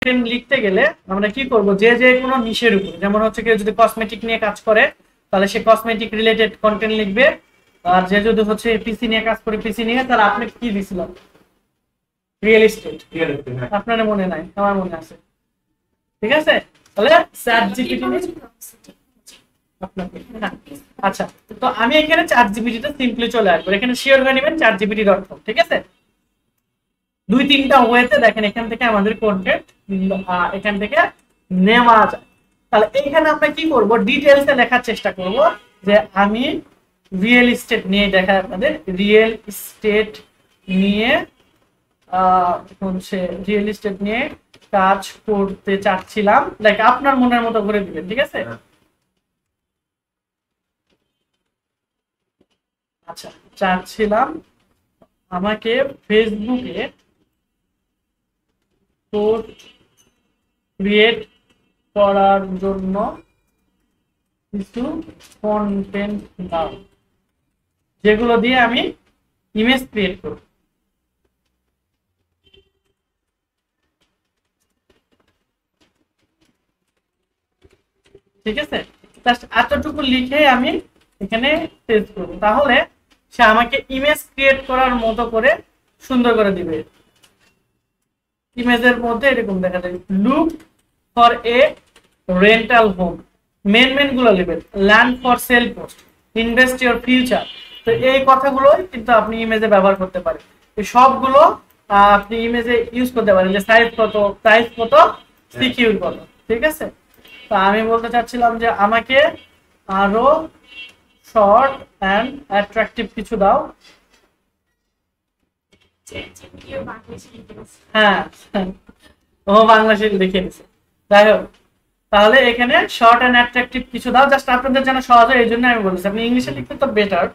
Content লিখতে গেলে আমরা কি করব, যে যে কোনো নিশের উপর, যেমন হচ্ছে কেউ যদি কসমেটিক নিয়ে কাজ করে তাহলে সে কসমেটিক রিলেটেড কন্টেন্ট লিখবে, আর যে যদি হচ্ছে পিসি নিয়ে কাজ করে পিসি নিয়ে, তাহলে আপনি কি দিছিলেন রিয়েল এস্টেট, আপনার মনে নাই, আমার মনে আছে, ঠিক আছে। তাহলে চ্যাট জিপিটি আপনাকে, আচ্ছা, তো আমি এখানে চ্যাট জিপিটিটা সিম্পলি চলে আসবো, এখানে শিওর হয়ে নেবেন chatgpt.com, ঠিক আছে। 2-3টা ওয়েতে দেখেন এখান থেকে আমাদের কন্টেন্ট এখান থেকে নেওয়া যায়। তাহলে এইখানে আমরা কি করব, ডিটেইলসে লেখার চেষ্টা করব যে আমি রিয়েল এস্টেট নিয়ে দেখা, আপনাদের রিয়েল এস্টেট নিয়ে হচ্ছে রিয়েল এস্টেট নিয়ে কাজ করতে চাচ্ছিলাম, লাইক আপনার মনের মতো করে দিবেন, ঠিক আছে। আচ্ছা, চাচ্ছিলাম আমাকে ফেসবুকে পোস্ট ক্রিয়েট করার জন্য কিছু কন্টেন্ট দাও, যেগুলো দিয়ে আমি ইমেজ ক্রিয়েট করব, ঠিক আছে। জাস্ট এতটুকু লিখে আমি এখানে পেস্ট করব, তাহলে সে আমাকে ইমেজ ক্রিয়েট করার মতো করে সুন্দর করে দিবে। ইমেজের মধ্যে এরকম দেখা যায়, look for a rental home, মেন গুলো লিখবেন, land for sale post, invest your future. তো এই কথাগুলোই কিন্তু আপনি ইমেজে ব্যবহার করতে পারেন, এই সবগুলো আপনি ইমেজে ইউজ করতে পারেন, যে সাইজ কত, প্রাইস কত, সিকিউর কত, ঠিক আছে। তো আমি বলতে চাচ্ছিলাম যে আমাকে আরো শর্ট এন্ড অ্যাট্রাকটিভ কিছু দাও। হ্যাঁ, ও বাংলাদেশে লিখে দিছে, যাই হোক। তাহলে এখানে শর্ট এন্ড অ্যাট্রাকটিভ কিছু দাও, জাস্ট আপনাদের জন্য সহজ হয় এই জন্য আমি বলছি। আপনি ইংলিশে লিখলে তো বেটার,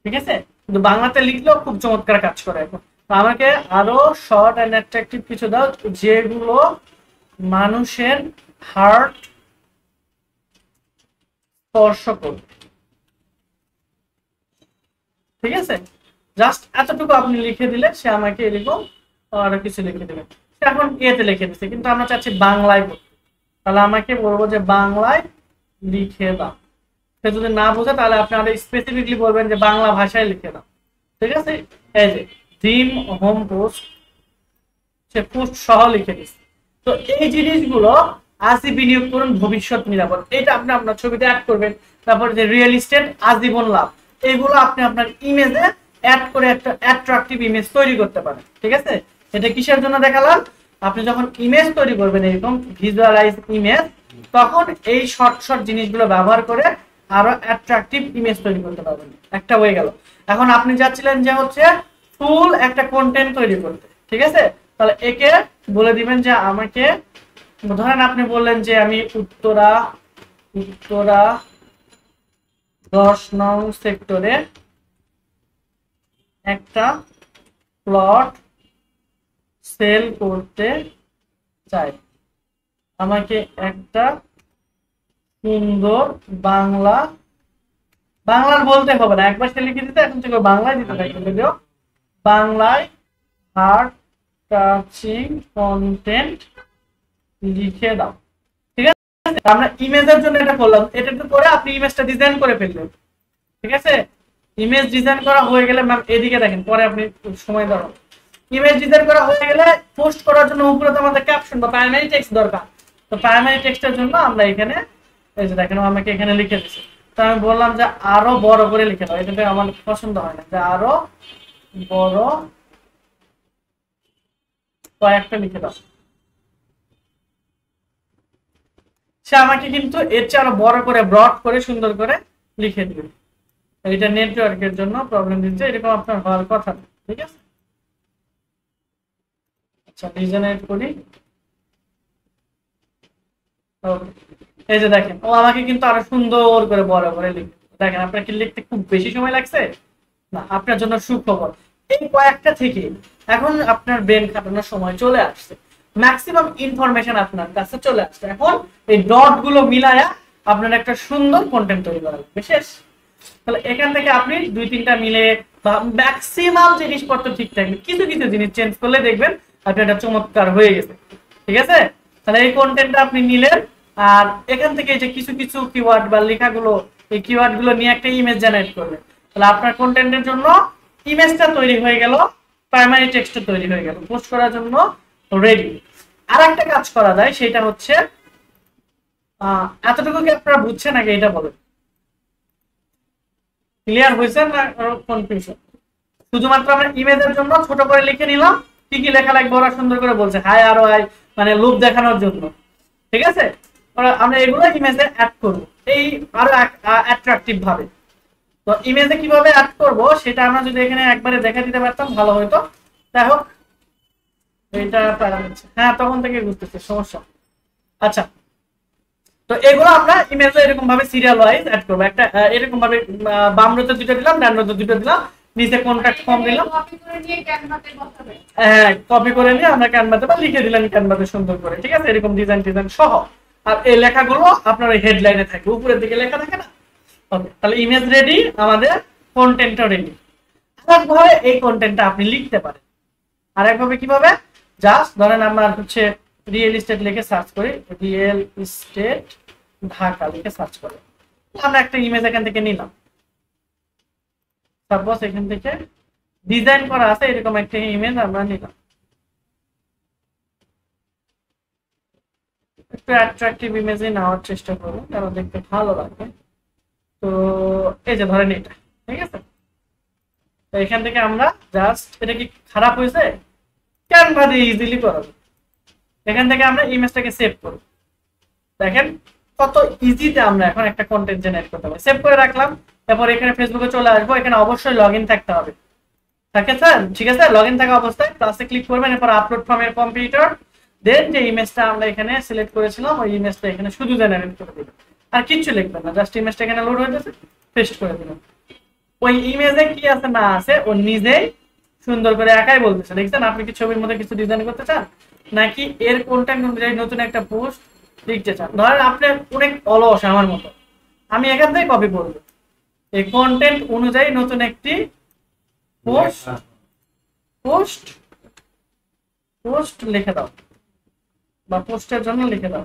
ঠিক আছে, কিন্তু বাংলাতে লিখলেও খুব চমৎকার কাজ করে এখন। তো আমাকে আরো শর্ট এন্ড অ্যাট্রাকটিভ কিছু দাও, যেগুলো মানুষের হার্ট স্পর্শ করবে, ঠিক আছে। জাস্ট এতটুকু আপনি লিখে দিলে সে আমাকে এরকম আরো কিছু লিখে দেবে। সে এখন এতে লিখে দিচ্ছে, কিন্তু আমরা চাচ্ছি বাংলায় করতে, তাহলে আমাকে বলবো যে বাংলায় লিখে দাও। সে যদি না বোঝে তাহলে আপনি আরো স্পেসিফিকলি বলবেন যে বাংলা ভাষায় লিখে দাও, ঠিক আছে। এই যে ড্রিম হোম পোস্ট, সে পোস্ট সহ লিখে দিচ্ছে। তো এই জিনিসগুলো আজই বিনিয়োগ করুন, ভবিষ্যৎ নিরাপদ, এটা আপনি আপনার ছবিতে অ্যাড করবেন। তারপর যে রিয়েল এস্টেট আজীবন লাভ, এগুলো আপনি আপনার ইমেজে অ্যাড করে একটা অ্যাট্রাকটিভ ইমেজ তৈরি করতে পারেন, ঠিক আছে। এটা কিসের জন্য দেখালাম, আপনি যখন ইমেজ তৈরি করবেন এরকম ভিজুয়ালাইজ ইমেজ, তখন এই শর্ট শর্ট জিনিসগুলো ব্যবহার করে আরো অ্যাট্রাকটিভ ইমেজ তৈরি করতে পারবেন। একটা হয়ে গেল। এখন আপনি যাচ্ছিলেন যে হচ্ছে ফুল একটা কন্টেন্ট তৈরি করতে, ঠিক আছে। তাহলে একে বলে দিবেন যে আমাকে, ধরেন আপনি বললেন যে আমি উত্তরা 10 নং সেক্টরে একটা প্লট সেল করতে চাই, আমাকে একটা সুন্দর বাংলার বলতে হবে না, একবার সে লিখে দিতে, এখন থেকে বাংলায় দিতে থাকবে, বাংলায় হার্ট টাচিং কন্টেন্ট লিখে দাও, ঠিক আছে। আমরা ইমেজের জন্য এটা করলাম, এটা করে আপনি ইমেজটা ডিজাইন করে ফেললেন, ঠিক আছে। ইমেজ ডিজাইন করা হয়ে গেলে ম্যাম এদিকে দেখেন, পরে আপনি সময় দাও, ইমেজ ডিজাইন করা হয়ে গেলে পোস্ট করার জন্য উপরে তো আমাদের ক্যাপশন বা প্রাইমারি টেক্সট দরকার। তো প্রাইমারি টেক্সটের জন্য আমরা এখানে এই যে দেখেন আমাকে এখানে লিখে দিচ্ছে, তো আমি বললাম যে আরো বড় করে লিখে দাও, এটা আমার পছন্দ হয় না, যে আরো বড় কয়েকটা লিখে দাও। সে আমাকে কিন্তু এর চেয়ে আরো বড় করে ব্রড করে সুন্দর করে লিখে দিবে। এটা নেটওয়ার্কের জন্য প্রবলেম দিচ্ছে, এরকম আপনার হওয়ার কথা, ঠিক আছে। আচ্ছা, ডিজাইন করি। এই যে দেখেন ও আমাকে কিন্তু আরো সুন্দর করে বড় করে লিখে, দেখেন আপনার কি লিখতে খুব বেশি সময় লাগছে না, আপনার জন্য সুখবর, এই কয়েকটা থেকে এখন আপনার ব্রেন খাটানোর সময় চলে আসছে, ম্যাক্সিমাম ইনফরমেশন আপনার কাছে চলে আসছে। এখন এই ডট গুলো মিলায়া আপনার একটা সুন্দর কন্টেন্ট তৈরি করা লাগবে, শেষ। তাহলে এখান থেকে আপনি 2-3টা মিলে বা ম্যাক্সিমাম জিনিসপত্র ঠিক থাকবে, কিছু কিছু জিনিস চেঞ্জ করলে দেখবেন আপনি একটা চমৎকার হয়ে গেছে, ঠিক আছে। তাহলে এই কন্টেন্টটা আপনি নিলেন, আর এখান থেকে এই যে কিছু কিছু কিওয়ার্ড বা লেখাগুলো, এই কিওয়ার্ড গুলো নিয়ে একটা ইমেজ জেনারেট করবেন। তাহলে আপনার কন্টেন্টের জন্য ইমেজটা তৈরি হয়ে গেল, প্রাইমারি টেক্সটটা তৈরি হয়ে গেল, পোস্ট করার জন্য রেডি। আর একটা কাজ করা যায়, সেটা হচ্ছে এতটুকু কি আপনারা বুঝছেন আগে এটা বলেন? ক্লিয়ার হয়েছে না কনফিউশন? শুধুমাত্র আমরা ইমেজের জন্য ছোট করে লিখে নিলাম, কি কি লেখা লাগবে ওরা সুন্দর করে বলছে, হাই আর হাই, মানে লুপ দেখানোর জন্য। ঠিক আছে, আমরা এগুলো ইমেজে অ্যাড করব এই আরো অ্যাট্রাকটিভ ভাবে। তো ইমেজে কিভাবে অ্যাড করব সেটা আমরা যদি এখানে একবারে দেখা দিতে পারতাম ভালো হতো। যাই হোক, এটা হ্যাঁ তখন থেকে বুঝতেছে সমস্যা। আচ্ছা, তো এগুলো আমরা ইমেজে এরকম ভাবে সিরিয়াল ওয়াইজ অ্যাড করব। একটা এরকম ভাবে বাম রোতে দুটো দিলাম, ডান রোতে দুটো দিলাম, নিচে কন্টাক্ট ফর্ম দিলাম, হ্যাঁ কপি করে নিয়ে আমরা ক্যানভাতে বা লিখে দিলাম ক্যানভাতে সুন্দর করে। ঠিক আছে, এরকম ডিজাইন সহ। আর এই লেখাগুলো আপনার ওই হেডলাইনে থাকবে, উপরের দিকে লেখা থাকে না। ওকে, তাহলে ইমেজ রেডি, আমাদের কন্টেন্টও রেডি। আরেকভাবে এই কন্টেন্টটা আপনি লিখতে পারেন। আরেকভাবে কিভাবে? জাস্ট ধরেন আমরা হচ্ছে রিয়েল এস্টেট লিখে সার্চ করি, রিয়েল এস্টেট ঢাকা লিখে সার্চ করি, আমরা একটা ইমেজ এখান থেকে নিলাম। সাপোজ এখান থেকে ডিজাইন করা আছে এরকম একটা ইমেজ আমরা নিলাম, একটু অ্যাট্রাকটিভ ইমেজই নেওয়ার চেষ্টা করবো কারণ দেখতে ভালো লাগে। তো এই যে ধরেন এটা, ঠিক আছে, তো এখান থেকে আমরা জাস্ট, এটা কি খারাপ হয়েছে? ক্যানভা দিয়ে ইজিলি করা যায়। এখান থেকে আমরা ইমেজটাকে সেভ করব। দেখেন কত ইজিতে আমরা এখন একটা কন্টেন্ট জেনারেট করতে পারি। সেভ করে রাখলাম, তারপর এখানে ফেসবুকে চলে আসবো, এখানে অবশ্যই লগইন থাকতে হবে। থাকে স্যার? ঠিক আছে, লগইন থাকা অবস্থায় প্লাসে ক্লিক করবেন, এরপর আপলোড ফ্রম এর কম্পিউটার, দেন যে ইমেজটা আমরা এখানে সিলেক্ট করেছিলাম ওই ইমেজটা এখানে শুধু জেনারেট করে দিবেন, আর কিচ্ছু লিখবেন না, জাস্ট ইমেজটা এখানে লোড হয়ে যাচ্ছে, পেস্ট করে দিবেন। ওই ইমেজে কি আছে না আছে ও নিজেই সুন্দর করে একাই বলতেছে। দেখছেন, আপনি কি ছবির মধ্যে কিছু ডিজাইন করতে চান নাকি এর কন্টেন্ট অনুযায়ী নতুন একটা পোস্ট লিখতে চান? ধরেন আপনি অনেক অলস আমার মতো, আমি এখান থেকে কপি করবো, এই কন্টেন্ট অনুযায়ী নতুন একটি পোস্ট লিখে দাও বা পোস্টের জন্য লিখে দাও।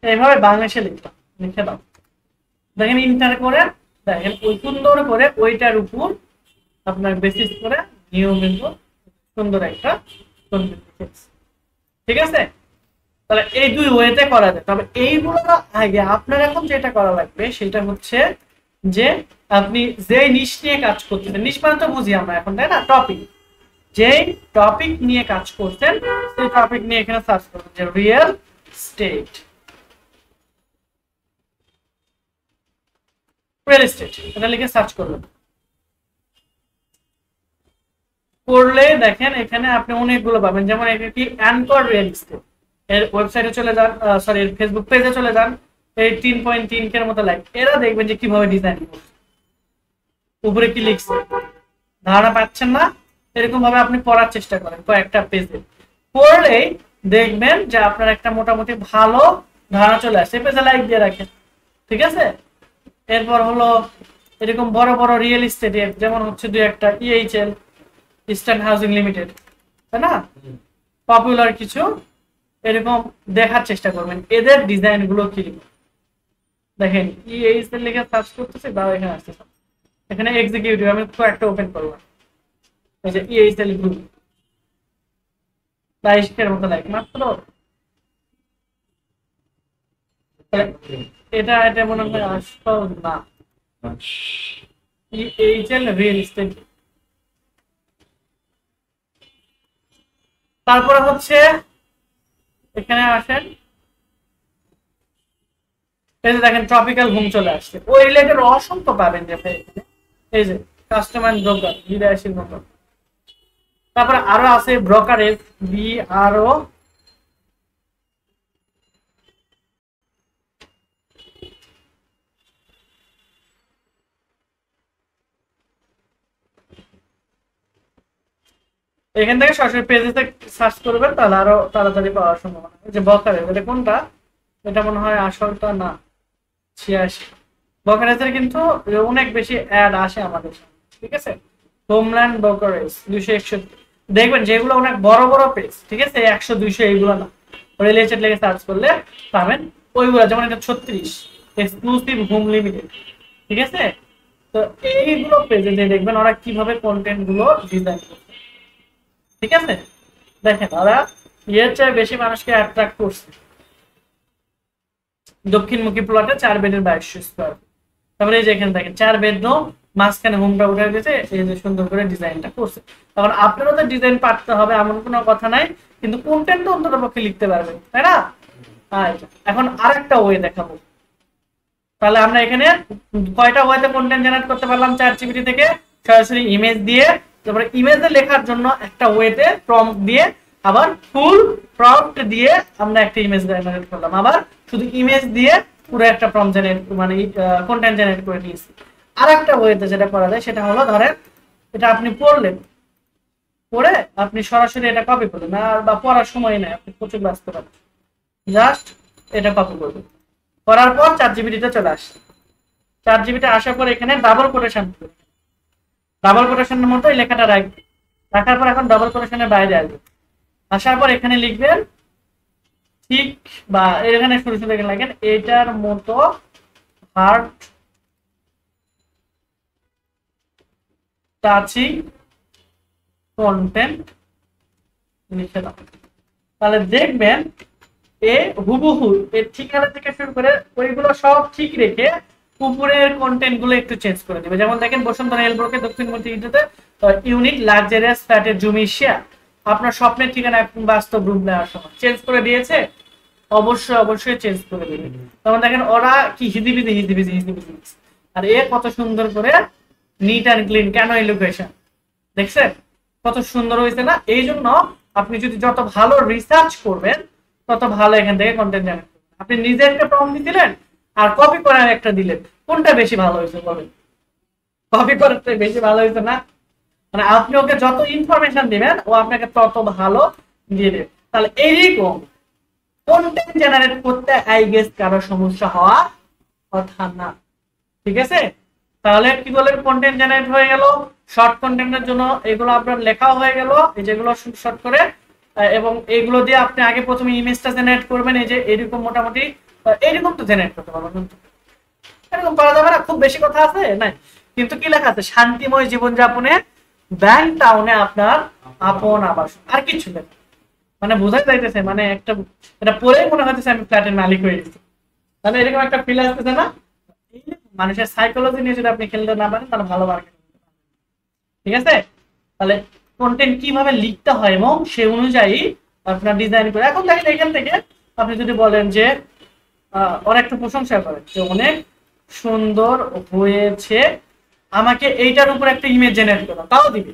এইভাবে বাংলাদেশে লিখলাম, লিখে দাও। দেখেন ইন্টার করে, দেখেন ওই সুন্দর করে ওইটার উপর আপনার বেসিস করে নিয়মিত সুন্দর একটা ঠিক আছে। তাহলে এই দুই ওয়েতে করা যায়। তবে এইগুলো আগে আপনার এখন যেটা করা লাগবে সেটা হচ্ছে যে আপনি যে নিশ নিয়ে কাজ করতেছেন, নিশ মানে তো বুঝি আমরা এখন, তাই না? টপিক, যে টপিক নিয়ে কাজ করছেন সেই টপিক নিয়ে এখানে সার্চ করবেন, যে রিয়েল স্টেট, এটা লিখে সার্চ করবেন। করলে দেখেন এখানে আপনি অনেকগুলো পাবেন, যেমন কি অ্যানকর রিয়েল এস্টেট, এর ওয়েবসাইটে চলে যান, সরি এর ফেসবুক পেজে চলে যান, এই 3.3 এর মতো লাইক, এরা দেখবেন যে কিভাবে ডিজাইন করছে, উপরে কি লিখছে, ধারণা পাচ্ছেন না? এরকম ভাবে আপনি পড়ার চেষ্টা করেন কয়েকটা পেজে, পড়লেই দেখবেন যে আপনার একটা মোটামুটি ভালো ধারণা চলে আসে। পেজে লাইক দিয়ে রাখেন, ঠিক আছে। এরপর হলো এরকম বড় বড় রিয়েল এস্টেট, যেমন হচ্ছে দুই একটা ইএইচএল, ইস্টার্ন হাউজিং লিমিটেড, তাই না, পপুলার কিছু, এরকম দেখার চেষ্টা করবেন এদের ডিজাইন গুলো কি। দেখেন ইএইচএল লিখে সার্চ করতেছে, দাও এখানে আসতেছে, এখানে এক্সিকিউটিভ, আমি তো একটা ওপেন করলাম, এই যে ইএইচএল গ্রুপ, 22 মতো লাইক মাত্র। এটা এটা মনে হয় আসতো না, ইএইচএল রিয়েল এস্টেট। তারপরে হচ্ছে এখানে আসেন, এই যে দেখেন ট্রপিক্যাল হোম চলে আসছে, ওই রিলেটেড অসংখ্য পাবেন যে এই যে কাস্টমার ব্রোকার 82 মতো। তারপরে আরো আছে ব্রোকারেজ, বিআরও, এখান থেকে সরাসরি পেজে সার্চ করবেন, তাহলে আরো তাড়াতাড়ি পাওয়ার সম্ভাবনা। এই যে ব্রোকারেজ, এটা কোনটা? এটা মনে হয় আসলটা না, 86 ব্রোকারেজের কিন্তু অনেক বেশি অ্যাড আসে আমাদের সামনে, ঠিক আছে। হোমল্যান্ড ব্রোকারেজ 261, দেখবেন যেগুলো অনেক বড় বড় পেজ, ঠিক আছে, 100 200 এইগুলো না, রিলেটেড লেগে সার্চ করলে পাবেন ওইগুলো। যেমন এটা 36 এক্সক্লুসিভ হোম লিমিটেড, ঠিক আছে। তো এইগুলো পেজে যে দেখবেন ওরা কিভাবে কন্টেন্ট গুলো ডিজাইন করছে, ঠিক আছে। দেখেন ওরা এর চেয়ে বেশি মানুষকে অ্যাট্রাক্ট করছে। দক্ষিণমুখী প্লটে 4 বেডের 2200 স্কয়ার, তারপরে এই যে এখানে দেখেন 4 বেডরুম, মাঝখানে হোমটা উঠে গেছে, এই যে সুন্দর করে ডিজাইনটা করছে। তখন আপনারও তো ডিজাইন পারতে হবে এমন কোনো কথা নাই, কিন্তু কন্টেন্ট তো অন্তত পক্ষে লিখতে পারবেন, তাই না? এখন আরেকটা ওয়ে দেখাবো। তাহলে আমরা এখানে কয়টা ওয়েতে কন্টেন্ট জেনারেট করতে পারলাম চ্যাট জিপিটি থেকে? সরাসরি ইমেজ দিয়ে, তারপরে ইমেজে লেখার জন্য একটা ওয়েতে প্রম্পট দিয়ে, আবার ফুল প্রম্পট দিয়ে আমরা একটা ইমেজ জেনারেট করলাম, আবার শুধু ইমেজ দিয়ে পুরো একটা প্রম্পট জেনারেট মানে কন্টেন্ট জেনারেট করে নিয়েছি। আরেকটা ওয়েতে যেটা করা যায় সেটা হলো, ধরেন এটা আপনি পড়লেন, পড়ে আপনি সরাসরি এটা কপি করলেন, আর বা পড়ার সময় নেই, আপনি প্রচুর ব্যস্ত পাবেন, জাস্ট এটা কপি করবেন, করার পর চ্যাট জিপিটিতে চলে আসছে। চ্যাট জিপিটি আসার পর এখানে ডাবল কোটেশন, ডাবল কোটেশনের মতো এই লেখাটা রাখবে, রাখার পর এখন ডাবল কোটেশনের বাইরে আসবে, আসার পর এখানে লিখবেন ঠিক, বা এখানে শুরু শুরু থেকে লাগেন এটার মতো হার্ট টাচিং কন্টেন্ট লিখে দাও। তাহলে দেখবেন এ হুবহু এর ঠিকানা থেকে শুরু করে ওইগুলো সব ঠিক রেখে উপরের কন্টেন্ট গুলো একটু চেঞ্জ করে দিবে। যেমন দেখেন বসুন্ধরা এলব্রোকে দক্ষিণমুখী ইউনিট লাক্সারিয়াস ফ্ল্যাটের জুমিশিয়া, আপনার স্বপ্নের ঠিকানা এখন বাস্তব রূপ নেওয়ার সময় চেঞ্জ করে দিয়েছে, অবশ্যই অবশ্যই চেঞ্জ করে দিবে। তখন দেখেন ওরা কি হিদিবিদি হিদিবিদি হিদিবিদি, আর এ কত সুন্দর করে নিট অ্যান্ড ক্লিন, কেন এই লোকেশন দেখছেন কত সুন্দর হয়েছে না? এই জন্য আপনি যদি যত ভালো রিসার্চ করবেন তত ভালো এখান থেকে কন্টেন্ট জেনারেট করবেন। আপনি নিজে একটা প্রম্পট দিলেন আর কপি করার একটা দিলেন, কোনটা বেশি ভালো হয়েছে বলেন? কপি করারটা বেশি ভালো হয়েছে না? মানে আপনি ওকে যত ইনফরমেশন দিবেন ও আপনাকে তত ভালো দিয়ে দেবে। তাহলে এইরকম কন্টেন্ট জেনারেট করতে আই গেস কারো সমস্যা হওয়া কথা না, ঠিক আছে। তাহলে কি বলেন, কন্টেন্ট জেনারেট হয়ে গেল, শর্ট কন্টেন্টের জন্য এগুলো আপনার লেখাও হয়ে গেল, এই যেগুলো শর্ট করে, এবং এইগুলো দিয়ে আপনি আগে প্রথমে ইমেজটা জেনারেট করবেন, এই যে এরকম মোটামুটি এইরকম তো জেনারেট করতে পারবেন, কিন্তু এরকম করা যাবে না, খুব বেশি কথা আছে নাই। কিন্তু কি লেখা আছে, শান্তিময় জীবনযাপনে ব্যাংক টাউনে আপনার আপন আবাস, আর কিছু নেই। মানে বোঝাই যাইতেছে, মানে একটা এটা পড়েই মনে হচ্ছে আমি ফ্ল্যাটের মালিক হয়ে গেছি, মানে এরকম একটা ফিল আসতেছে না? মানুষের সাইকোলজি নিয়ে যদি আপনি খেলতে না পারেন তাহলে ভালো মার্কেট, ঠিক আছে। তাহলে কন্টেন্ট কিভাবে লিখতে হয় এবং সে অনুযায়ী আপনার ডিজাইন করে, এখন দেখেন এখান থেকে আপনি যদি বলেন যে অনেকটা প্রশংসা করেন যে অনেক সুন্দর হয়েছে, আমাকে এইটার উপর একটা ইমেজ জেনারেট করো, তাও দিবি,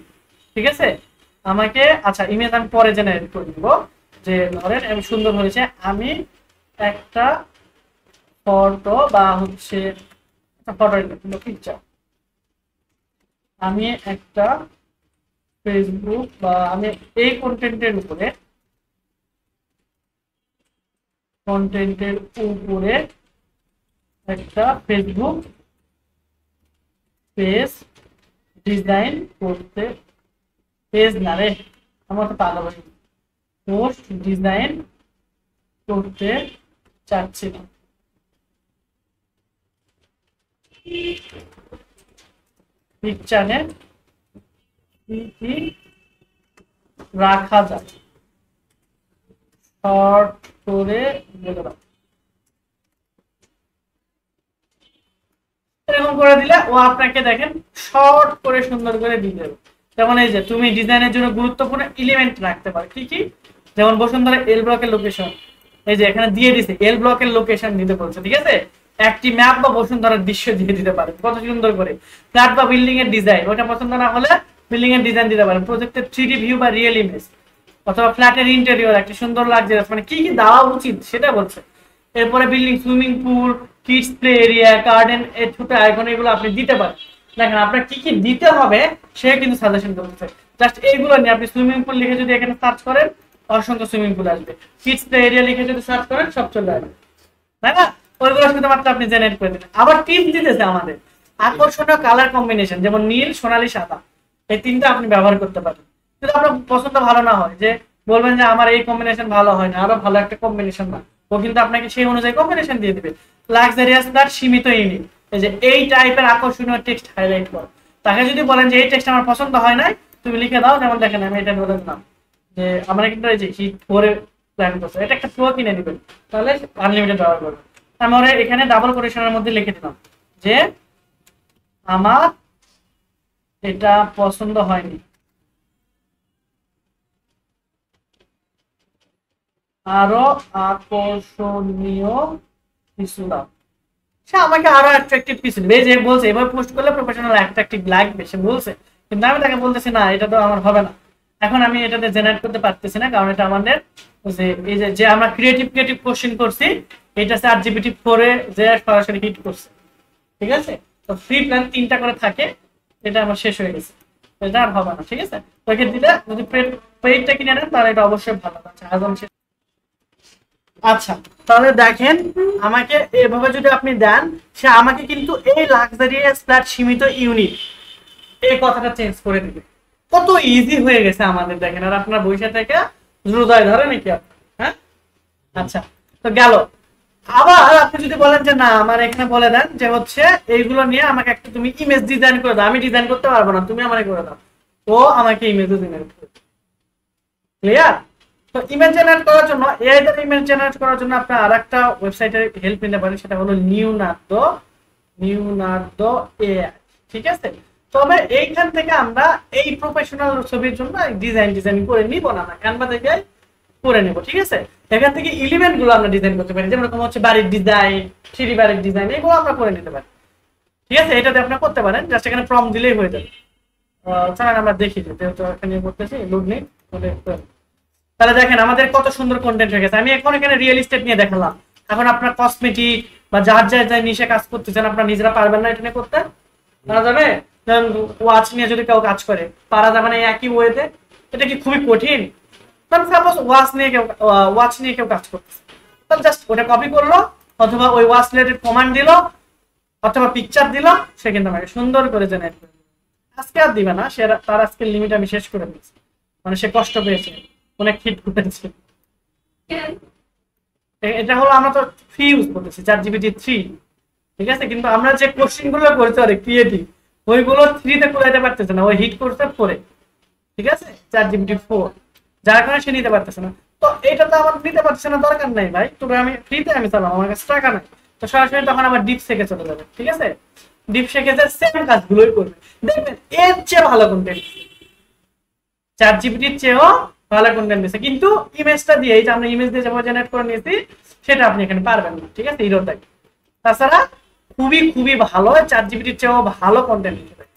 ঠিক আছে। আমাকে আচ্ছা ইমেজ আমি পরে জেনারেট করে দিব, যে ধরেন আমি সুন্দর হয়েছে, আমি একটা ফটো বা হচ্ছে ফটো পিকচার, আমি একটা ফেসবুক বা আমি এই কন্টেন্টের উপরে একটা ফেসবুক পেজ ডিজাইন করতে, পেজ না রে আমার তো পাগল, পোস্ট ডিজাইন করতে চাচ্ছি না, পিকচারে কি রাখা যায় শর্ট করে বলে দাও। এরকম করে দিলে ও আপনাকে দেখেন শর্ট করে সুন্দর করে দিয়ে দেবে। যেমন এই যে তুমি ডিজাইনের জন্য গুরুত্বপূর্ণ এলিমেন্ট রাখতে পারো, কি কি? যেমন বসুন্ধরা এল ব্লকের লোকেশন, এই যে এখানে দিয়ে দিছে এল ব্লকের লোকেশন দিতে বলছে, ঠিক আছে। একটি ম্যাপ বা বসুন্ধরার দৃশ্য দিয়ে দিতে পারেন কত সুন্দর করে। ফ্ল্যাট বা বিল্ডিং এর ডিজাইন, ওটা পছন্দ না হলে বিল্ডিং এর ডিজাইন দিতে পারেন। প্রজেক্টের 3D ভিউ বা রিয়েল ইমেজ, অথবা ফ্ল্যাটের ইন্টেরিয়র একটা সুন্দর লাগছে, মানে কি কি দেওয়া উচিত সেটা বলছে। এরপরে building, swimming pool, kids play area, garden, এর ছোট আইকন, এগুলো আপনি দিতে পারেন। দেখেন আপনার কি কি দিতে হবে সে কিন্তু সাজেশন করতেছে। জাস্ট এইগুলো নিয়ে আপনি সুইমিং পুল লিখে যদি এখানে সার্চ করেন অসংখ্য সুইমিং পুল আসবে, কিডস প্লে এরিয়া লিখে যদি সার্চ করেন সব চলে আসবে, তাই না? ওইগুলো শুধুমাত্র আপনি জেনারেট করে দিলেন। আবার টিপস দিতেছে আমাদের আকর্ষণীয় কালার কম্বিনেশন, যেমন নীল, সোনালী, সাদা, এই তিনটা আপনি ব্যবহার করতে পারেন। যদি আপনার পছন্দ ভালো না হয়, যে বলবেন যে আমার এই কম্বিনেশন ভালো হয় না, আরো ভালো একটা কম্বিনেশন না, ও কিন্তু আপনাকে সেই অনুযায়ী কম্বিনেশন দিয়ে দিবে। লাক্সারিয়াস প্লাস সীমিত ইউনিট, এই যে এই টাইপের আকর্ষণীয় টেক্সট হাইলাইট করো। তাকে যদি বলেন যে এই টেক্সট আমার পছন্দ হয় নাই, তুমি লিখে দাও। যেমন দেখেন আমি এটা বলে দিলাম যে আমরা কিন্তু এই যে হিট করে প্ল্যান করছে, এটা একটা প্রো কিনে নেবেন, তাহলে আনলিমিটেড ব্যবহার করবেন। আমরা এখানে ডাবল কোটেশনের মধ্যে লিখে দিলাম যে আমার এটা পছন্দ হয়নি, আরো আকর্ষণীয় কিছু দাও। সে আমাকে আরো অ্যাট্রাকটিভ কিছু দিবে, যে বলছে এভাবে পোস্ট করলে প্রফেশনাল অ্যাট্রাকটিভ লাগবে, সে বলছে। কিন্তু আমি তাকে বলতেছি না, এটা তো আমার হবে না। এখন আমি এটাতে জেনারেট করতে পারতেছি না, কারণ এটা আমাদের যে এই যে আমরা ক্রিয়েটিভ কোশ্চেন করছি, এটা চ্যাট জিপিটি 4 এ যে সরাসরি হিট করছে। ঠিক আছে, তো ফ্রি প্ল্যান 3টা করে থাকে, এটা আমার শেষ হয়ে গেছে, এটা আর হবে না। ঠিক আছে, তোকে দিলে যদি পেইডটা কিনে নেন তাহলে এটা অবশ্যই ভালো আছে। আচ্ছা, তাহলে দেখেন আমাকে এভাবে যদি আপনি দেন, সে আমাকে কিন্তু এই লাক্সারিয়াস ফ্ল্যাট সীমিত ইউনিট এই কথাটা চেঞ্জ করে দিবে। কত ইজি হয়ে গেছে আমাদের, দেখেন। আর আপনার বইসা থেকে হৃদয় ধরে নাকি আপনার? হ্যাঁ, আচ্ছা, তো গেল। আবার আপনি যদি বলেন যে না, আমার এখানে বলে দেন যে হচ্ছে এইগুলো নিয়ে আমাকে একটা তুমি ইমেজ ডিজাইন করে দাও, আমি ডিজাইন করতে পারবো না, তুমি আমাকে করে দাও, ও আমাকে ইমেজ ডিজাইন করে। ক্লিয়ার? তো ইমেজ জেনারেট করার জন্য, এআই দ্বারা ইমেজ জেনারেট করার জন্য আপনি আরেকটা ওয়েবসাইটের হেল্প নিতে পারেন, সেটা হলো নিউনার্দো এআই। ঠিক আছে, তবে এইখান থেকে আমরা এই প্রফেশনাল ছবির জন্য ডিজাইন করে নিব না, ক্যানভা থেকে করে নেব। ঠিক আছে, এখান থেকে এলিমেন্ট গুলো আমরা ডিজাইন করতে পারি, যেমন হচ্ছে বাড়ির ডিজাইন, থ্রি বাড়ির ডিজাইন, এগুলো আমরা করে নিতে পারি। ঠিক আছে, এটাতে আপনারা করতে পারেন, জাস্ট এখানে প্রম্পট দিলেই হয়ে যাবে। চলেন আমরা দেখি, যেহেতু এখানে করতেছি লোড নেই। তাহলে দেখেন আমাদের কত সুন্দর কন্টেন্ট হয়ে গেছে। আমি এখন এখানে রিয়েল এস্টেট নিয়ে দেখালাম। এখন আপনার কসমেটিক বা যার যার নিশে কাজ করতেছেন, আপনারা নিজেরা পারবেন না এটা নিয়ে করতে? পারা যাবে? ওয়াচ নিয়ে যদি কেউ কাজ করে, পারা যাবে না একই ওয়েতে? এটা কি খুবই কঠিন? সাপোজ ওয়াচ নিয়ে কেউ কাজ করতেছে, তাহলে জাস্ট ওটা কপি করলো, অথবা ওই ওয়াচ রিলেটেড কমান্ড দিল, অথবা পিকচার দিল, সে কিন্তু আমাকে সুন্দর করে জেনারেট করে। আজকে আর দিবে না, সে তার আজকের লিমিট আমি শেষ করে দিয়েছি, মানে সে কষ্ট পেয়েছে, অনেক হিট করেছে। এটা হলো আমরা তো ফ্রি ইউজ করতেছি, চ্যাট জিপিটি 3। ঠিক আছে, কিন্তু আমরা যে কোশ্চেন গুলো করতে পারি ক্রিয়েটিভ, ওইগুলো 3 তে কুলাইতে পারতেছে না, ওই হিট করতে 4 এ। ঠিক আছে, চ্যাট জিপিটি 4, যার কারণে সে নিতে পারতেছে না। তো এটা তো আমার নিতে পারতেছে না, দরকার নাই ভাই, তবে আমি ফ্রিতে আমি চালাম, আমার কাছে টাকা নাই, তো সরাসরি তখন আমার ডিপ শেখে চলে যাবে। ঠিক আছে, ডিপ শেখে যে সেম কাজগুলোই করবে, দেখবেন এর চেয়ে ভালো কন্টেন্ট, চ্যাট জিপিটির চেয়েও ভালো কন্টেন্ট দিচ্ছে। কিন্তু ইমেজটা দিয়ে, এই যে আমরা ইমেজ দিয়ে যেভাবে জেনারেট করে নিয়েছি, সেটা আপনি এখানে পারবেন না। ঠিক আছে, হিরোটাই। তাছাড়া খুবই খুবই ভালো, চ্যাট জিপিটির চেয়েও ভালো কন্টেন্ট লিখে দেয়।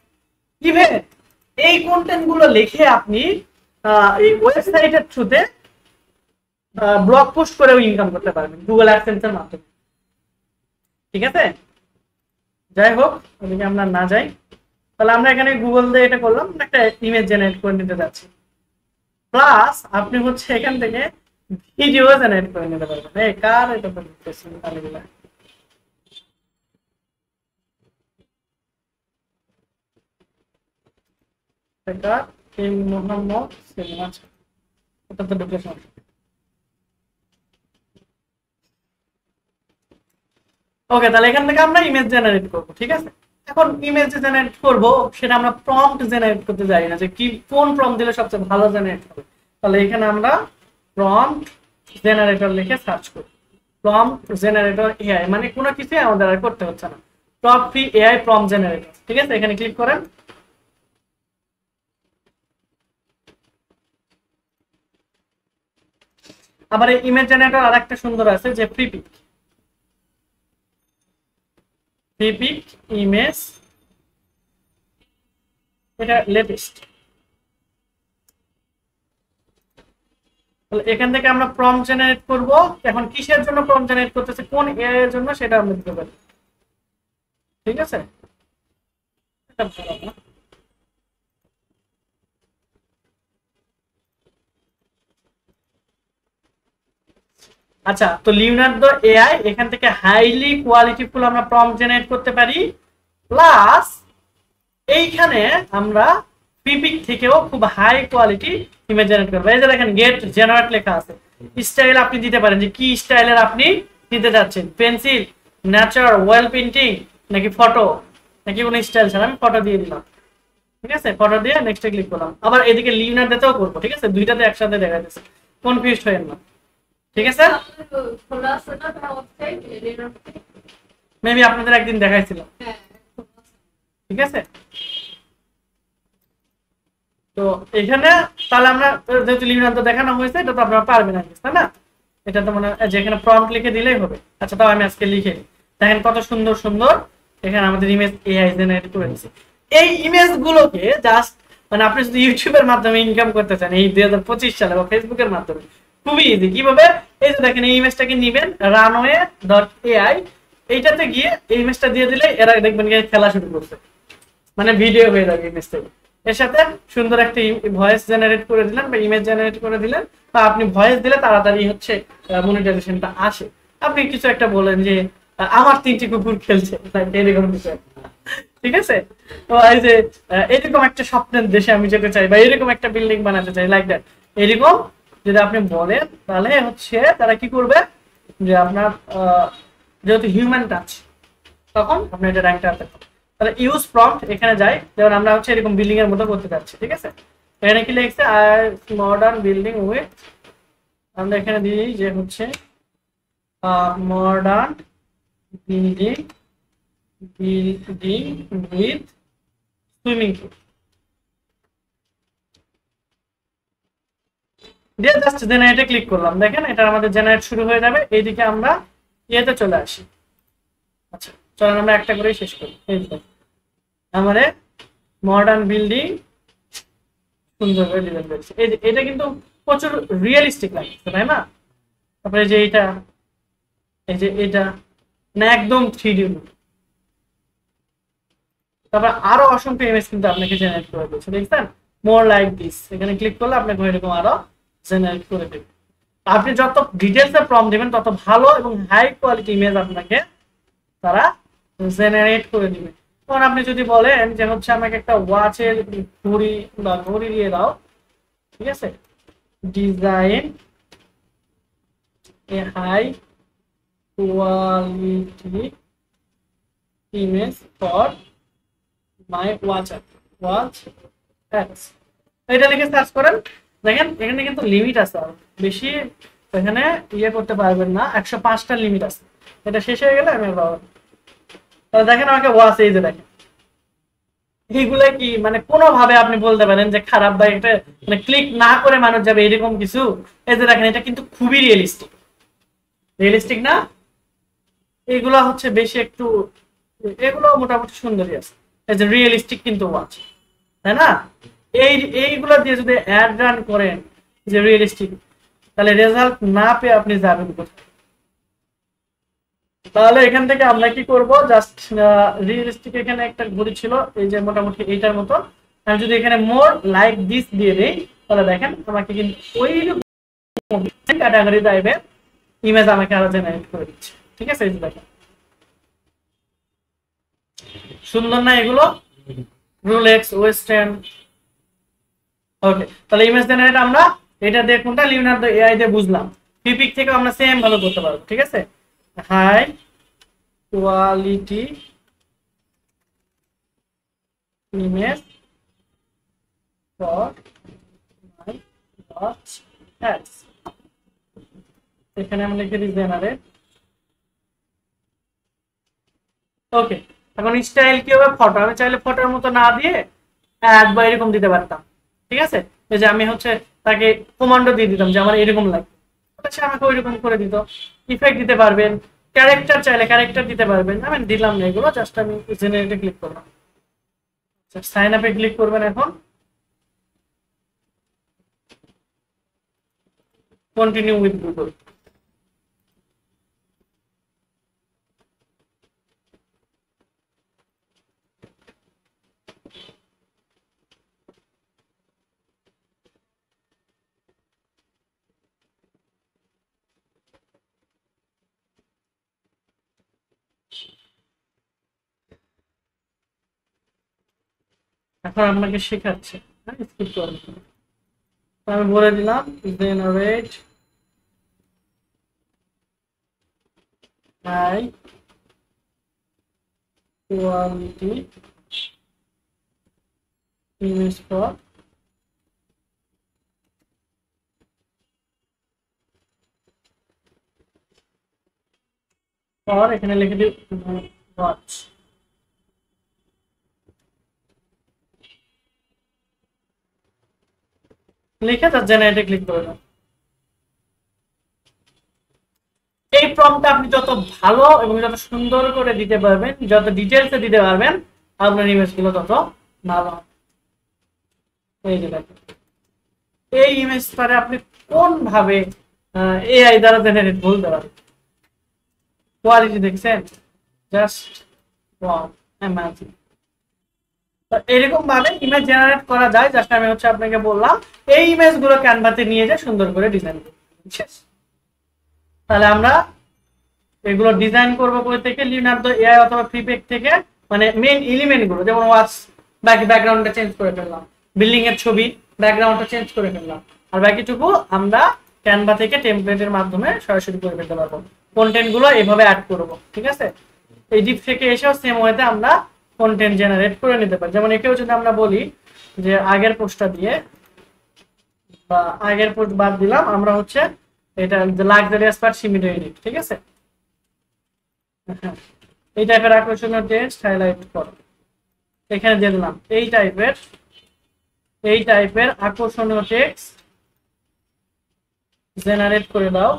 ইভেন এই কন্টেন্ট গুলো লিখে আপনি এই ওয়েবসাইটের থ্রুতে ব্লগ পোস্ট করেও ইনকাম করতে পারবেন গুগল অ্যাডসেন্সের মাধ্যমে। ঠিক আছে, যাই হোক, ওদিকে আমরা না যাই। তাহলে আমরা এখানে গুগল দিয়ে এটা করলাম, একটা ইমেজ জেনারেট করে নিতে যাচ্ছি, প্লাস আপনি হচ্ছে এখান থেকে ভিডিও জেনারেট করে নিতে পারবেন। এই কার এটা তো দেখতেছি আলহামদুলিল্লাহ, এটা কিং মোহাম্মদ সেলিম। আচ্ছা, এটা তো ঢুকলে সমস্যা। ওকে, তাহলে এখান থেকে আমরা ইমেজ জেনারেট করব। ঠিক আছে, এখন ইমেজ জেনারেট করব, সেটা আমরা প্রম্পট জেনারেট করতে যাই না, যে কি কোন প্রম্পট দিলে সবচেয়ে ভালো জেনারেট হবে। তাহলে এখানে আমরা প্রম্পট জেনারেটর লিখে সার্চ করি। প্রম্পট জেনারেটর এআই, মানে কোনো কিছু আমাদের আর করতে হচ্ছে না, top free AI prompt generator. ঠিক আছে, এখানে ক্লিক করেন। আবার এই ইমেজ জেনারেটর আরেকটা সুন্দর আছে, যে প্রিপিক ইমেজ, এটা লেটেস্ট। এখান থেকে আমরা প্রম্পট জেনারেট করব। এখন কিসের জন্য প্রম্পট জেনারেট করতেছে, কোন এআই এর জন্য, সেটা আমরা দিতে পারি। ঠিক আছে, এটা ভালো না। আচ্ছা, তো লিওনার্দো এআই এখান থেকে হাইলি কোয়ালিটিফুল আমরা প্রম্পট জেনারেট করতে পারি, প্লাস এইখানে আমরা পিপিক থেকেও খুব হাই কোয়ালিটি ইমেজ জেনারেট করবো। এই যে দেখেন গেট জেনারেট লেখা আছে, স্টাইল আপনি দিতে পারেন যে কি স্টাইলের আপনি দিতে যাচ্ছেন, পেন্সিল, ন্যাচার, ওয়েল পেন্টিং, নাকি ফটো, নাকি কোনো স্টাইল ছাড়া। আমি ফটো দিয়ে দিলাম, ঠিক আছে, ফটো দিয়ে নেক্সটে ক্লিক করলাম। আবার এদিকে লিওনার্দোতেও করবো, ঠিক আছে, দুইটাতে একসাথে দেখা যাচ্ছে, কনফিউজড হয়েন না, ঠিক আছে। মেবি আপনাদের একদিন দেখাইছিল, ঠিক আছে। তো এখানে তাহলে আমরা যেহেতু লিওনার্দো দেখানো হয়েছে, এটা তো আপনারা পারবেন না, তাই না? এটা তো মানে যেখানে প্রম্পট লিখে দিলেই হবে। আচ্ছা, তাও আমি আজকে লিখে দিই। দেখেন কত সুন্দর সুন্দর এখানে আমাদের ইমেজ এআই জেনারেট করে দিয়েছে। এই ইমেজ গুলোকে জাস্ট মানে আপনি যদি ইউটিউবের মাধ্যমে ইনকাম করতে চান এই 2025 সালে, বা ফেসবুকের মাধ্যমে, খুবই ইজি। কিভাবে? এই যে দেখেন এই ইমেজটাকে নিবেন runway.ai, এইটাতে গিয়ে এই ইমেজটা দিয়ে দিলে এরা দেখবেন খেলা শুরু করছে, মানে ভিডিও হয়ে যাবে ইমেজ থেকে। এর সাথে সুন্দর একটা ভয়েস জেনারেট করে দিলেন বা ইমেজ জেনারেট করে দিলেন, বা আপনি ভয়েস দিলে তাড়াতাড়ি হচ্ছে মনিটাইজেশনটা আসে। আপনি কিছু একটা বলেন যে আমার 3টি কুকুর খেলছে, এরকম কিছু, ঠিক আছে। তো এই যে এরকম একটা স্বপ্নের দেশে আমি যেতে চাই, বা এরকম একটা বিল্ডিং বানাতে চাই, লাইক দ্যাট, এরকম যদি আপনি বলেন, তাহলে হচ্ছে তারা কি করবে যে আপনার যেহেতু হিউম্যান টাচ, তখন আপনি এটা র্যাঙ্কটা আনতে পারবেন। তাহলে ইউজ প্রম্পট এখানে যাই, যেমন আমরা হচ্ছে এরকম বিল্ডিং এর মতো করতে যাচ্ছি, ঠিক আছে। এখানে কি লিখছে, মডার্ন বিল্ডিং উইথ, আমরা এখানে দিই যে হচ্ছে modern building with swimming pool দিয়ে জাস্ট জেনারেটে ক্লিক করলাম। দেখেন এটা আমাদের জেনারেট শুরু হয়ে যাবে। এইদিকে আমরা ইয়েতে চলে আসি। আচ্ছা, চলেন আমরা একটা করেই শেষ করি। এই আমাদের মডার্ন বিল্ডিং সুন্দর করে ডিজাইন করেছে। এটা কিন্তু প্রচুর রিয়েলিস্টিক লাগছে, তাই না? তারপরে যে এটা, এই যে এটা না একদম 3D। তারপর আরো অসংখ্য ইমেজ কিন্তু আপনাকে জেনারেট করে দিচ্ছে, দেখছেন? মোর লাইক দিস, এখানে ক্লিক করলে আপনাকে এরকম আরো জেনারেট করে দেবে। আপনি যত ডিটেলস এ প্রম্পট দিবেন তত ভালো এবং হাই কোয়ালিটি ইমেজ আপনাকে তারা জেনারেট করে দিবে। তখন আপনি যদি বলেন যে হচ্ছে আমাকে একটা ওয়াচের ঘড়ি বা ঘড়ি দিয়ে দাও, ঠিক আছে, design a high quality image for my watch apps, এটা লিখে সার্চ করেন। দেখেন এখানে কিন্তু লিমিট আছে, বেশি এখানে ইয়ে করতে পারবেন না, 105টা লিমিট আছে। এটা শেষ হয়ে গেলে আমি তাহলে দেখেন আমাকে ওয়াচ, এই যে দেখেন এইগুলা কি মানে কোনোভাবে আপনি বলতে পারেন যে খারাপ বা এটা মানে ক্লিক না করে মানুষ যাবে এরকম কিছু? এই যে দেখেন এটা কিন্তু খুবই রিয়েলিস্টিক না? এগুলা হচ্ছে বেশি একটু, এগুলো মোটামুটি সুন্দরই আছে। এই যে রিয়েলিস্টিক কিন্তু ওয়াচ, তাই না? এইগুলা দিয়ে যদি অ্যাড রান করেন যে রিয়েলিস্টিক, তাহলে রেজাল্ট না পেয়ে আপনি যাবেন কোথায়? তাহলে এখান থেকে আমরা কি করব, জাস্ট রিয়েলিস্টিক এখানে একটা ঘড়ি ছিল এই যে মোটামুটি এইটার মতো, আমি যদি এখানে মোর লাইক দিস দিয়ে দেই, তাহলে দেখেন আমাকে কিন্তু ওই ক্যাটাগরি টাইপের ইমেজ আমাকে আরো জেনারেট করে দিচ্ছে, ঠিক আছে। এই যে দেখেন সুন্দর না এগুলো? Rolex, western. ওকে, তাহলে ইমেজ জেনারেট আমরা এটা দিয়ে কোনটা লিওনার্দো এআই দিয়ে বুঝলাম। পিপিক থেকে আমরা সেম ভাবে করতে পারবো, ঠিক আছে। High quality image for my watch ads, এখানে আমরা লিখে দিই জেনারেট। ওকে, এখন স্টাইল কি হবে? ফটো। আমি চাইলে ফটোর মতো না দিয়ে অ্যাড বা এরকম দিতে পারতাম, ঠিক আছে। এই যে আমি হচ্ছে তাকে কমান্ডো দিয়ে দিতাম যে আমার এরকম লাগবে, সে আমাকে ওইরকম করে দিত। ইফেক্ট দিতে পারবেন, ক্যারেক্টার চাইলে ক্যারেক্টার দিতে পারবেন। আমি দিলাম না এগুলো, জাস্ট আমি জেনারেটে ক্লিক করলাম। সাইন আপে ক্লিক করবেন, এখন কন্টিনিউ উইথ গুগল। এখন আপনাকে শেখাচ্ছে, হ্যাঁ স্কিপ করবেন। আমি বলে দিলাম generate high quality image for এখানে লিখে দিই ওয়াচ। লিখে তার জেনারেটে ক্লিক করে দাও। এই প্রম্পটটা আপনি যত ভালো এবং যত সুন্দর করে দিতে পারবেন, যত ডিটেলসে দিতে পারবেন, আপনার ইমেজগুলো তত ভালো হবে। এই যে দেখেন, এই ইমেজটারে আপনি কোন ভাবে এআই দ্বারা জেনারেট বলতে পারবেন। কোয়ালিটি দেখছেন, জাস্ট ওয়াও, অ্যামেজিং। এরকম ভাবে ইমেজ জেনারেট করা যায়। জাস্ট আমি হচ্ছে আপনাকে বললাম এই ইমেজগুলো ক্যানভাতে নিয়ে যা সুন্দর করে ডিজাইন করতে। তাহলে আমরা এগুলো ডিজাইন করবো কই থেকে, লিওনার্দো এআই অথবা ফ্রিপেক থেকে। মানে মেইন এলিমেন্ট গুলো, যেমন ওয়াচ ব্যাকগ্রাউন্ডটা চেঞ্জ করে ফেললাম, বিল্ডিং এর ছবি ব্যাকগ্রাউন্ডটা চেঞ্জ করে ফেললাম, আর বাকিটুকু আমরা ক্যানভা থেকে টেমপ্লেটের মাধ্যমে সরাসরি করে ফেলতে পারবো। কন্টেন্ট গুলো এইভাবে অ্যাড করবো, ঠিক আছে। এই ডিপ থেকে এসেও সেম ওয়েতে আমরা কন্টেন্ট জেনারেট করে নিতে পারি। যেমন একেও যদি আমরা বলি যে আগের পোস্টটা দিয়ে বা আগের পোস্ট বাদ দিলাম, আমরা হচ্ছে এটা লাক্সারিয়াস পার্ট সীমিত এডিট, ঠিক আছে। এই টাইপের আকর্ষণীয় টেক্সট হাইলাইট করো, এখানে দিয়ে দিলাম এই টাইপের আকর্ষণীয় টেক্সট জেনারেট করে দাও।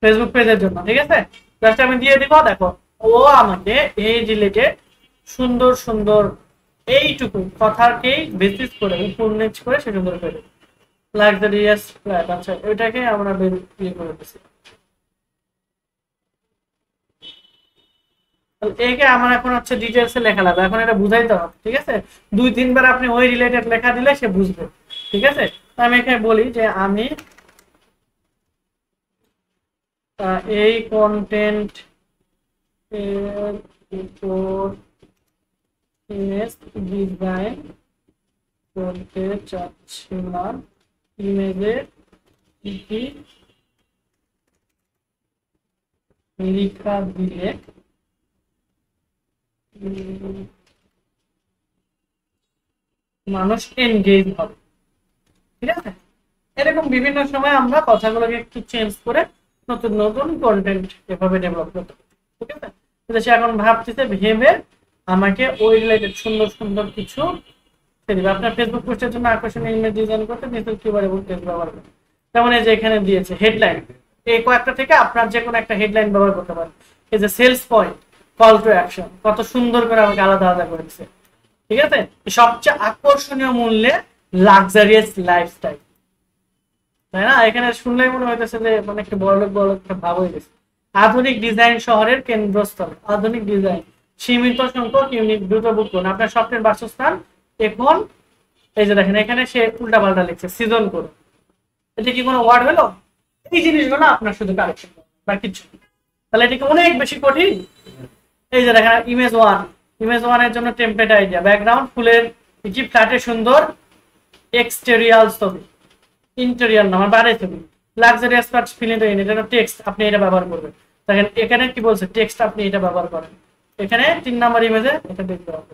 ফেসবুক পেজের জন্য, ঠিক আছে। জাস্ট আমি দিয়ে দিব, দেখো ও আমাকে এই রিলেটেড সুন্দর সুন্দর এইটুকু কথাকেই বেসিস করে ফুলনেজ করে সে সুন্দর করে লাক্সারিয়াস ফ্ল্যাট। আচ্ছা, ওইটাকে আমরা ইয়ে করে দিচ্ছি। একে আমার এখন হচ্ছে ডিটেলসে লেখা লাগবে, এখন এটা বুঝাইতে হবে, ঠিক আছে। 2-3 বার আপনি ওই রিলেটেড লেখা দিলে সে বুঝবে, ঠিক আছে। আমি এখানে বলি যে আমি এই কন্টেন্ট এর উপর ইমেজ ডিজাইন করতে চাচ্ছিলাম, ইমেজে কি কি লেখা দিলে মানুষ এনগেজ হবে, ঠিক আছে। এরকম বিভিন্ন সময় আমরা কথাগুলোকে একটু চেঞ্জ করে নতুন নতুন কন্টেন্ট এভাবে ডেভেলপ করতে পারি, ঠিক আছে। কিন্তু সে এখন ভাবতেছে, ভেবে আমাকে ওই রিলেটেড সুন্দর সুন্দর কিছু দিবে। আপনার ফেসবুক পোস্টের জন্য আকর্ষণীয় ইমেজ ডিজাইন করতে নিশ্চয়ই কিউবারেবল টেক্সট ব্যবহার করবেন। যেমন এই যে এখানে দিয়েছে হেডলাইন, এই কয়েকটা থেকে আপনার যে কোনো একটা হেডলাইন ব্যবহার করতে পারেন। এই যে sales point, call to action, কত সুন্দর করে আমাকে আলাদা আলাদা করেছে, ঠিক আছে। সবচেয়ে আকর্ষণীয় মূল্যে লাক্সারিয়াস লাইফস্টাইল, তাই না। এখানে শুনলেই মনে হইতেছে যে মানে একটা বড় লোক একটা ভাব হয়ে গেছে। আধুনিক ডিজাইন শহরের কেন্দ্রস্থল, আধুনিক ডিজাইন, সীমিত সংখ্যক ইউনিট, দ্রুত বুক করুন আপনার স্বপ্নের বাসস্থান এখন। এই যে দেখেন এখানে সে উল্টা পাল্টা লিখছে, সিজন করুন। এটা কি কোনো ওয়ার্ড হলো? এই জিনিসগুলো আপনার শুধু কারেকশন বা কিছু, তাহলে এটাকে অনেক বেশি কঠিন। এই যে দেখেন ইমেজ ওয়ান এর জন্য টেমপ্লেট আইডিয়া, ব্যাকগ্রাউন্ড ফুলের কি ফ্ল্যাটে সুন্দর এক্সটেরিয়াল ছবি, ইন্টেরিয়ার না বাইরে ছবি, লাক্সারিয়াস পার্টস ফিলিং ইন, এটা টেক্সট আপনি এটা ব্যবহার করবেন। দেখেন এখানে কি বলছে, টেক্সট আপনি এটা ব্যবহার করেন। এখানে 3 নাম্বার ইমেজে এটা দেখতে হবে।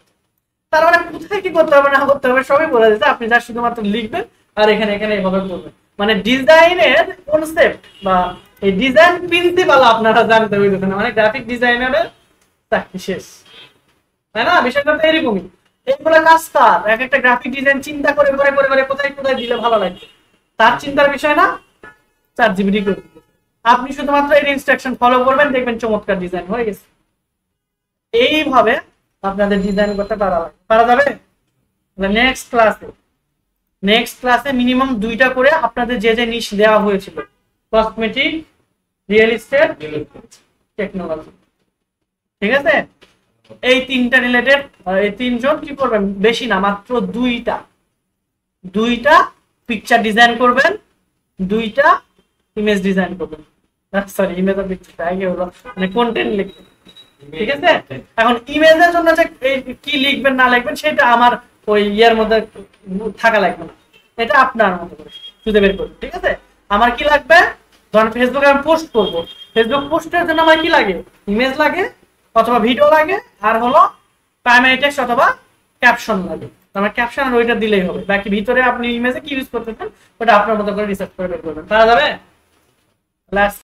তার মানে কোথায় কি করতে হবে না করতে হবে সবই বলে দিচ্ছে, আপনি যা শুধুমাত্র লিখবেন আর এখানে এভাবে করবেন। মানে ডিজাইনের কনসেপ্ট বা এই ডিজাইন প্রিন্সিপাল আপনারা জানতে হইতেছে না, মানে গ্রাফিক ডিজাইনারের চাকরি শেষ, তাই না। বিষয়টা তো এরকমই। এইগুলো কাজ কার, এক একটা গ্রাফিক ডিজাইন চিন্তা করে কোথায় কোথায় দিলে ভালো লাগবে তার চিন্তার বিষয় না, ChatGPT করে দিবে। আপনি শুধুমাত্র এর ইনস্ট্রাকশন ফলো করবেন, দেখবেন চমৎকার ডিজাইন হয়ে গেছে। এইভাবে আপনাদের ডিজাইন করতে পারা যাবে। নেক্সট ক্লাসে মিনিমাম 2টা করে আপনাদের যে যে নিশ দেওয়া হয়েছিল, কসমেটিক, রিয়েল এস্টেট, টেকনোলজি, ঠিক আছে। এই 3টা রিলেটেড, এই 3 জন কি করবেন, বেশি না মাত্র 2টা পিকচার ডিজাইন করবেন, 2টা ইমেজ ডিজাইন করবেন। সরি ইমেজ আর পিকচার আগে হলো মানে কন্টেন্ট লিখবেন, ঠিক আছে। এখন ইমেজের জন্য যে কি লিখবেন না লিখবেন সেটা আমার ওই ইয়ের মধ্যে থাকা লাগবে না, এটা আপনার মতো করে খুঁজে বের করবেন, ঠিক আছে। আমার কি লাগবে, ধরেন ফেসবুকে আমি পোস্ট করবো, ফেসবুক পোস্টের জন্য আমার কি লাগে, ইমেজ লাগে অথবা ভিডিও লাগে, আর হলো প্রাইমারি টেক্সট অথবা ক্যাপশন লাগে। আমার ক্যাপশন আর ওইটা দিলেই হবে, বাকি ভিতরে আপনি ইমেজে কি ইউজ করতেছেন ওটা আপনার মতো করে রিসার্চ করে বের করবেন, পারা যাবে।